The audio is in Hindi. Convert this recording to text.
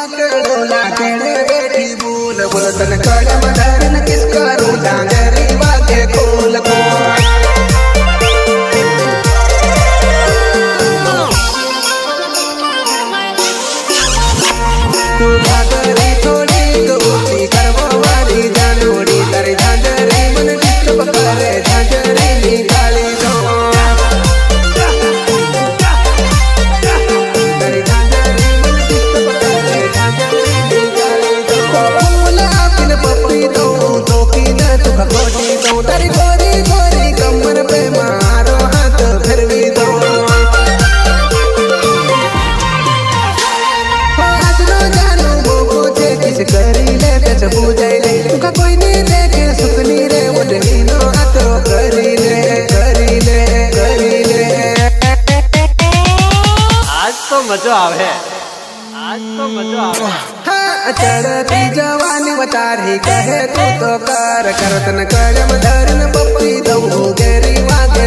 डोला केड़े बेटी बोल बोल तन कड़म धरन किस करूं डांगरी वाके खोल को तू भागरी थोड़ी गोती करवा वाली जानोड़ी तारी झांझरी मन डिस्टर्ब करे झांझरी निकाली दो तारी झांझरी मन डिस्टर्ब करे झांझरी निकाली दो बोला बिन पपी दो तो की न तू खगोटी दो तारी गोरी गोरी कमर पे मारो हाथ फिरवी दो करी ले कच पूजाई ले तुका कोई नहीं देखे सुखनी रे वडनी नो अतरो करी ले आज तो मजा आवे हाँ चढ़ती जवानी बतारी कहे तू तो कर करतन कड़म धरन पप्पी दऊ गेरी वागे